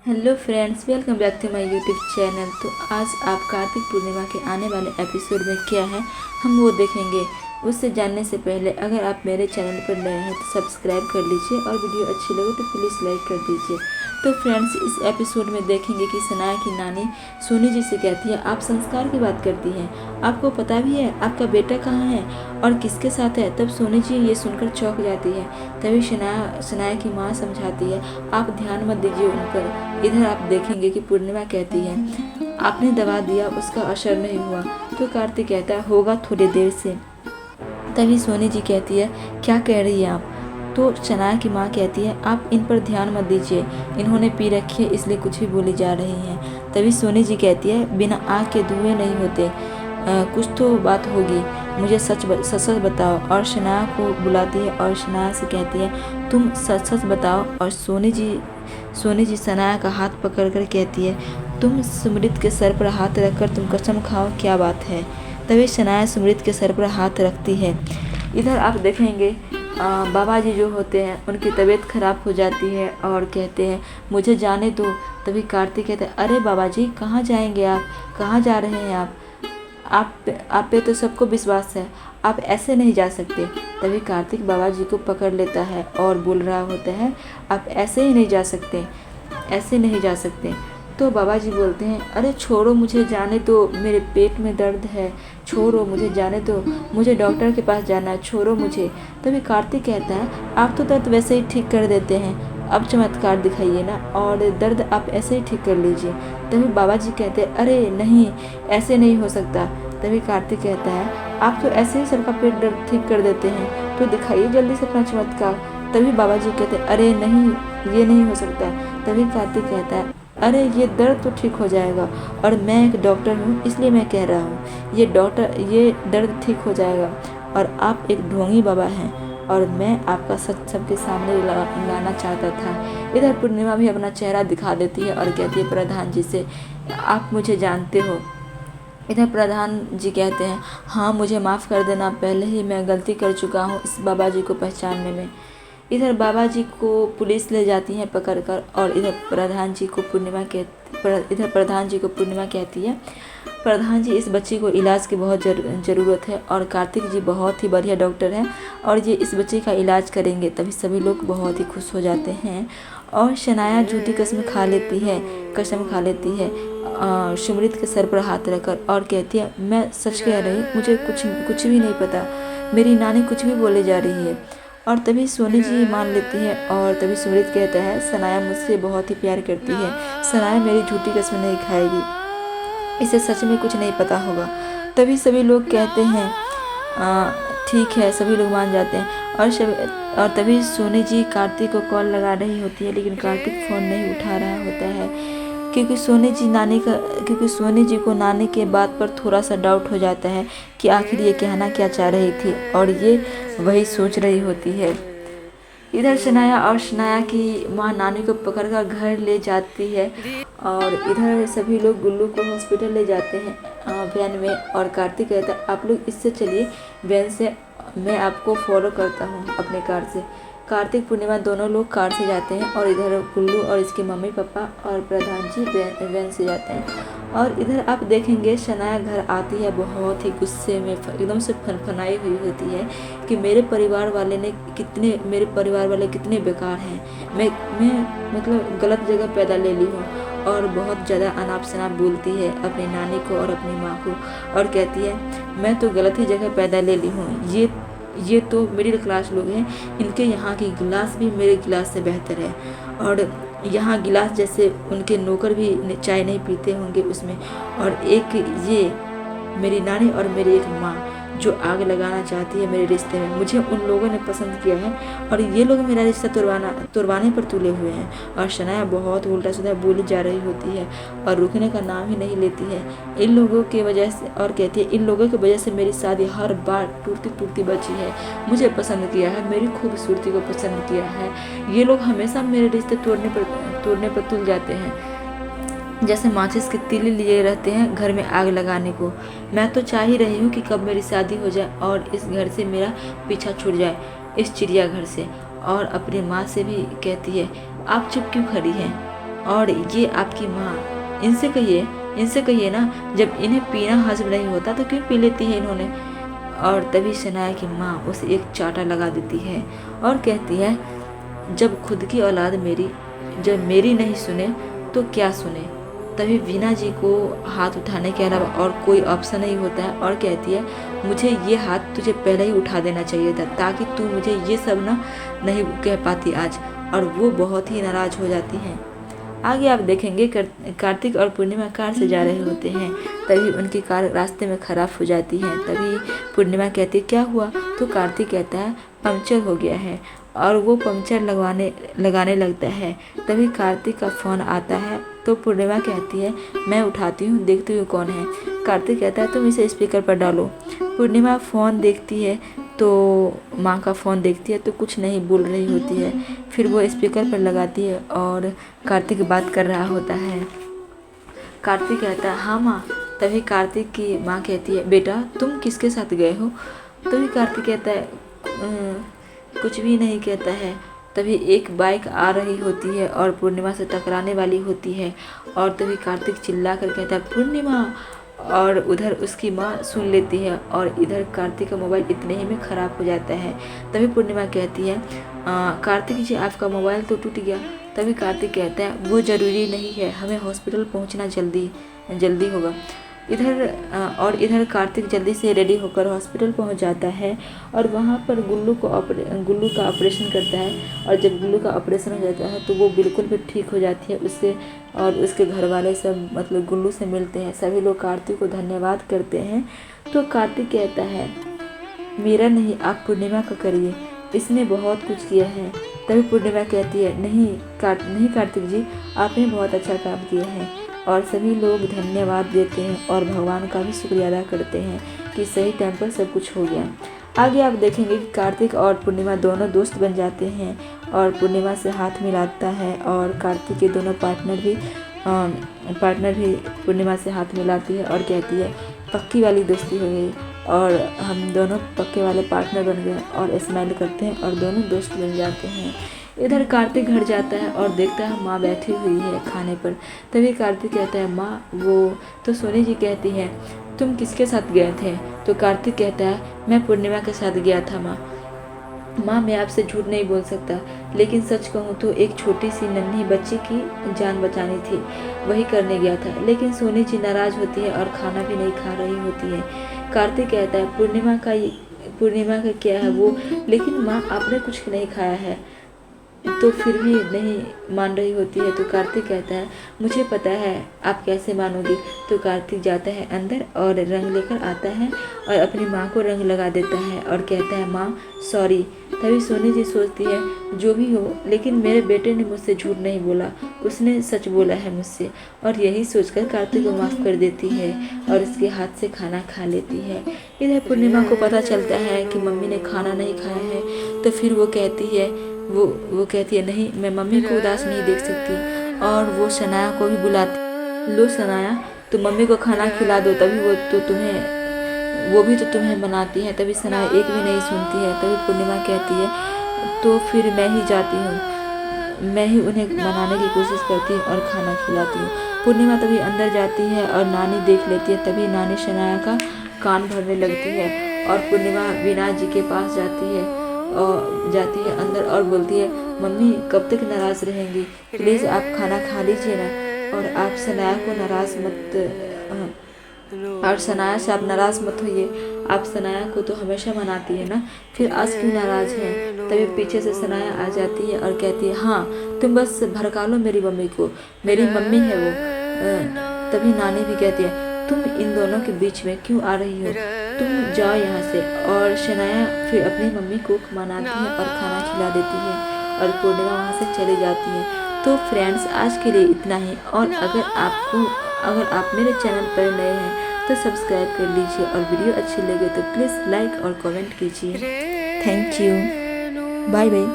Hello friends, welcome back to my YouTube channel. तो आज आप कार्तिक पूर्णिमा के आने वाले एपिसोड में क्या है हम वो देखेंगे। उससे जानने से पहले अगर आप मेरे चैनल पर नए हैं तो सब्सक्राइब कर लीजिए और वीडियो अच्छी लगे तो प्लीज़ लाइक कर दीजिए। तो फ्रेंड्स, इस एपिसोड में देखेंगे कि सनाया की नानी सोनी जी से कहती है आप संस्कार की बात करती हैं, आपको पता भी है आपका बेटा कहाँ है और किसके साथ है। तब सोनी जी ये सुनकर चौंक जाती है। तभी सनाया की माँ समझाती है आप ध्यान मत दीजिए उन पर। इधर आप देखेंगे कि पूर्णिमा कहती है आपने दवा दिया उसका असर नहीं हुआ। तो कार्तिक कहता है होगा थोड़ी देर से। तभी सोनी जी कहती है क्या कह रही है आप। तो सनाया की माँ कहती है आप इन पर ध्यान मत दीजिए, इन्होंने पी रखी है इसलिए कुछ भी बोली जा रही हैं। तभी सोनी जी कहती है बिना आग के धुएं नहीं होते, कुछ तो बात होगी, मुझे सच सच बताओ। और सनाया को बुलाती है और सनाया से कहती है तुम सच सच बताओ। और सोनी जी सनाया का हाथ पकड़कर कहती है तुम सुमृत के सर पर हाथ रखकर तुम कसम खाओ क्या बात है। तभी सनाया सुमृत के सर पर हाथ रखती है। इधर आप देखेंगे बाबा जी जो होते हैं उनकी तबीयत खराब हो जाती है और कहते हैं मुझे जाने दो। तभी कार्तिक कहते हैं अरे बाबा जी कहाँ जाएंगे आप, कहाँ जा रहे हैं आप पे तो सबको विश्वास है, आप ऐसे नहीं जा सकते। तभी कार्तिक बाबा जी को पकड़ लेता है और बोल रहा होता है आप ऐसे ही नहीं जा सकते, ऐसे नहीं जा सकते। तो बाबा जी बोलते हैं अरे छोड़ो मुझे जाने दो, मेरे पेट में दर्द है, छोड़ो मुझे जाने दो, मुझे डॉक्टर के पास जाना है, छोड़ो मुझे। तभी कार्तिक कहता है आप तो दर्द वैसे ही ठीक कर देते हैं, अब चमत्कार दिखाइए ना और दर्द आप ऐसे ही ठीक कर लीजिए। तभी बाबा जी कहते हैं अरे नहीं ऐसे नहीं हो सकता। तभी कार्तिक कहता है आप तो ऐसे ही सबका पेट दर्द ठीक कर देते हैं, तो दिखाइए जल्दी से अपना चमत्कार। तभी बाबा जी कहते हैं अरे नहीं ये नहीं हो सकता। तभी कार्तिक कहता है अरे ये दर्द तो ठीक हो जाएगा और मैं एक डॉक्टर हूँ इसलिए मैं कह रहा हूँ ये दर्द ठीक हो जाएगा और आप एक ढोंगी बाबा हैं और मैं आपका सच सबके सामने लाना चाहता था। इधर पूर्णिमा भी अपना चेहरा दिखा देती है और कहती है प्रधान जी से आप मुझे जानते हो। इधर प्रधान जी कहते हैं हाँ मुझे माफ़ कर देना, पहले ही मैं गलती कर चुका हूँ इस बाबा जी को पहचानने में। इधर बाबा जी को पुलिस ले जाती है पकड़कर और इधर प्रधान जी को पूर्णिमा कहती है प्रधान जी इस बच्ची को इलाज की बहुत ज़रूरत है और कार्तिक जी बहुत ही बढ़िया डॉक्टर हैं और ये इस बच्चे का इलाज करेंगे। तभी सभी लोग बहुत ही खुश हो जाते हैं और सनाया झूठी कसम खा लेती है सुमृत के सर पर हाथ रखकर और कहती है मैं सच कह रही, मुझे कुछ भी नहीं पता, मेरी नानी कुछ भी बोले जा रही है। और तभी सोनी जी मान लेती है और तभी सुमृत कहता है सनाया मुझसे बहुत ही प्यार करती है, सनाया मेरी झूठी कसम नहीं खाएगी, इसे सच में कुछ नहीं पता होगा। तभी सभी लोग कहते हैं ठीक है, सभी लोग मान जाते हैं। और तभी सोनी जी कार्तिक को कॉल लगा रही होती है लेकिन कार्तिक फ़ोन नहीं उठा रहा होता है क्योंकि सोनी जी को नानी के बात पर थोड़ा सा डाउट हो जाता है कि आखिर ये कहना क्या चाह रही थी और ये वही सोच रही होती है। इधर सनाया की माँ नानी को पकड़कर घर ले जाती है और इधर सभी लोग गुल्लू को हॉस्पिटल ले जाते हैं वैन में। और कार्तिक कहता है आप लोग इससे चलिए वैन से, मैं आपको फॉलो करता हूँ अपने कार से। कार्तिक पूर्णिमा दोनों लोग कार से जाते हैं और इधर गुल्लू और इसके मम्मी पापा और प्रधान जी वैन से जाते हैं। और इधर आप देखेंगे सनाया घर आती है बहुत ही गुस्से में, एकदम से फनफनाई हुई होती है कि मेरे परिवार वाले कितने बेकार हैं, मैं मतलब गलत जगह पैदा ले ली हूँ। और बहुत ज़्यादा अनाप शनाप बोलती है अपनी नानी को और अपनी माँ को और कहती है मैं तो गलत ही जगह पैदा ले ली हूँ, ये तो मिडिल क्लास लोग हैं, इनके यहाँ की गिलास भी मेरे गिलास से बेहतर है और यहाँ गिलास जैसे उनके नौकर भी चाय नहीं पीते होंगे उसमें। और एक ये मेरी नानी और मेरी एक माँ जो आग लगाना चाहती है मेरे रिश्ते में, मुझे उन लोगों ने पसंद किया है और ये लोग मेरा रिश्ता तुड़वाने पर तुले हुए हैं। और सनाया बहुत उल्टा सीधा बोली जा रही होती है और रुकने का नाम ही नहीं लेती है इन लोगों की वजह से और कहती है इन लोगों की वजह से मेरी शादी हर बार टूटती बची है, मुझे पसंद किया है, मेरी खूबसूरती को पसंद किया है, ये लोग हमेशा मेरे रिश्ते तोड़ने पर तुल जाते हैं, जैसे माचिस के तीली लिए रहते हैं घर में आग लगाने को। मैं तो चाह ही रही हूँ कि कब मेरी शादी हो जाए और इस घर से मेरा पीछा छूट जाए, इस चिड़ियाघर से। और अपनी माँ से भी कहती है आप चुप क्यों खड़ी हैं, और ये आपकी माँ, इनसे कहिए ना, जब इन्हें पीना हजम नहीं होता तो क्यों पी लेती है इन्होंने। और तभी शनाया की माँ उसे एक चांटा लगा देती है और कहती है, जब मेरी नहीं सुने तो क्या सुने। तभी वीना जी को हाथ उठाने के अलावा और कोई ऑप्शन नहीं होता है और कहती है, मुझे ये हाथ तुझे पहले ही उठा देना चाहिए था, ताकि तू मुझे ये सब ना नहीं कह पाती आज। और वो बहुत ही नाराज हो जाती हैं। आगे आप देखेंगे कार्तिक और पूर्णिमा कार से जा रहे होते हैं। तभी उनकी कार रास्ते में ख़राब हो जाती है। तभी पूर्णिमा कहती है, क्या हुआ। तो कार्तिक कहता है, पंक्चर हो गया है। और वो पंक्चर लगाने लगता है। तभी कार्तिक का फ़ोन आता है। तो पूर्णिमा कहती है, मैं उठाती हूँ, देखती हूँ कौन है। कार्तिक कहता है, तुम इसे स्पीकर पर डालो। पूर्णिमा फ़ोन देखती है तो माँ का फ़ोन देखती है तो कुछ नहीं बोल रही होती है। फिर वो स्पीकर पर लगाती है और कार्तिक बात कर रहा होता है। कार्तिक कहता है, हाँ माँ। तभी कार्तिक की माँ कहती है, बेटा तुम किसके साथ गए हो। तभी कार्तिक कहता है, कुछ भी नहीं कहता है। तभी एक बाइक आ रही होती है और पूर्णिमा से टकराने वाली होती है। और तभी कार्तिक चिल्ला कर कहता है, पूर्णिमा। और उधर उसकी माँ सुन लेती है और इधर कार्तिक का मोबाइल इतने ही में ख़राब हो जाता है। तभी पूर्णिमा कहती है, कार्तिक जी आपका मोबाइल तो टूट गया। तभी कार्तिक कहता है, वो ज़रूरी नहीं है, हमें हॉस्पिटल पहुंचना जल्दी होगा। इधर कार्तिक जल्दी से रेडी होकर हॉस्पिटल पहुंच जाता है और वहां पर गुल्लू का ऑपरेशन करता है। और जब गुल्लू का ऑपरेशन हो जाता है तो वो बिल्कुल भी ठीक हो जाती है। उसके घर वाले सब मतलब गुल्लू से मिलते हैं। सभी लोग कार्तिक को धन्यवाद करते हैं। तो कार्तिक कहता है, मेरा नहीं, आप पूर्णिमा का करिए, इसने बहुत कुछ किया है। तभी पूर्णिमा कहती है, नहीं कार्तिक जी, आपने बहुत अच्छा काम किया है। और सभी लोग धन्यवाद देते हैं और भगवान का भी शुक्रिया अदा करते हैं कि सही टाइम पर सब कुछ हो गया। आगे आप देखेंगे कि कार्तिक और पूर्णिमा दोनों दोस्त बन जाते हैं और पूर्णिमा से हाथ मिलाता है और कार्तिक के दोनों पार्टनर भी पूर्णिमा से हाथ मिलाती है और कहती है, पक्की वाली दोस्ती हो गई और हम दोनों पक्के वाले पार्टनर बन गए। और स्माइल करते हैं और दोनों दोस्त बन जाते हैं। इधर कार्तिक घर जाता है और देखता है माँ बैठी हुई है खाने पर। तभी कार्तिक कहता है, माँ वो। तो सोनी जी कहती है, तुम किसके साथ गए थे। तो कार्तिक कहता है, मैं पूर्णिमा के साथ गया था माँ मैं आपसे झूठ नहीं बोल सकता, लेकिन सच कहूँ तो एक छोटी सी नन्ही बच्ची की जान बचानी थी, वही करने गया था। लेकिन सोनी जी नाराज होती है और खाना भी नहीं खा रही होती है। कार्तिक कहता है, पूर्णिमा का क्या है वो, लेकिन माँ आपने कुछ नहीं खाया है। तो फिर भी नहीं मान रही होती है। तो कार्तिक कहता है, मुझे पता है आप कैसे मानोगी। तो कार्तिक जाता है अंदर और रंग लेकर आता है और अपनी माँ को रंग लगा देता है और कहता है, माँ सॉरी। तभी सोनी जी सोचती है, जो भी हो, लेकिन मेरे बेटे ने मुझसे झूठ नहीं बोला, उसने सच बोला है मुझसे। और यही सोचकर कार्तिक को माफ़ कर देती है और उसके हाथ से खाना खा लेती है। इधर पूर्णिमा को पता चलता है कि मम्मी ने खाना नहीं खाया है। तो फिर वो कहती है, नहीं मैं मम्मी को उदास नहीं देख सकती। और वो शनाया को भी बुलाती, लो शनाया तुम मम्मी को खाना खिला दो, तभी वो भी तो तुम्हें बनाती है। तभी शनाया एक भी नहीं सुनती है। तभी पूर्णिमा कहती है, तो फिर मैं ही जाती हूँ, मैं ही उन्हें मनाने की कोशिश करती हूँ और खाना खिलाती हूँ। पूर्णिमा तभी अंदर जाती है और नानी देख लेती है। तभी नानी शनाया का कान भरने लगती है और पूर्णिमा वीना जी के पास जाती है अंदर और बोलती है, मम्मी कब तक नाराज़ रहेंगी, प्लीज़ आप खाना खा लीजिए ना। और आप शनाया को नाराज़ और शनाया से आप नाराज़ मत होइए, आप शनाया को तो हमेशा मनाती है ना, फिर आज क्यों नाराज़ हैं। तभी पीछे से शनाया आ जाती है और कहती है, हाँ तुम बस भड़का लो मेरी मम्मी को, मेरी मम्मी है वो। तभी नानी भी कहती है, तुम इन दोनों के बीच में क्यों आ रही हो, तुम जाओ यहाँ से। और शनाया फिर अपनी मम्मी को मनाती है और खाना खिला देती है और पूर्णिमा वहाँ से चली जाती है। तो फ्रेंड्स आज के लिए इतना ही। और अगर आप मेरे चैनल पर नए हैं तो सब्सक्राइब कर लीजिए और वीडियो अच्छी लगे तो प्लीज़ लाइक और कमेंट कीजिए। Thank you, bye bye.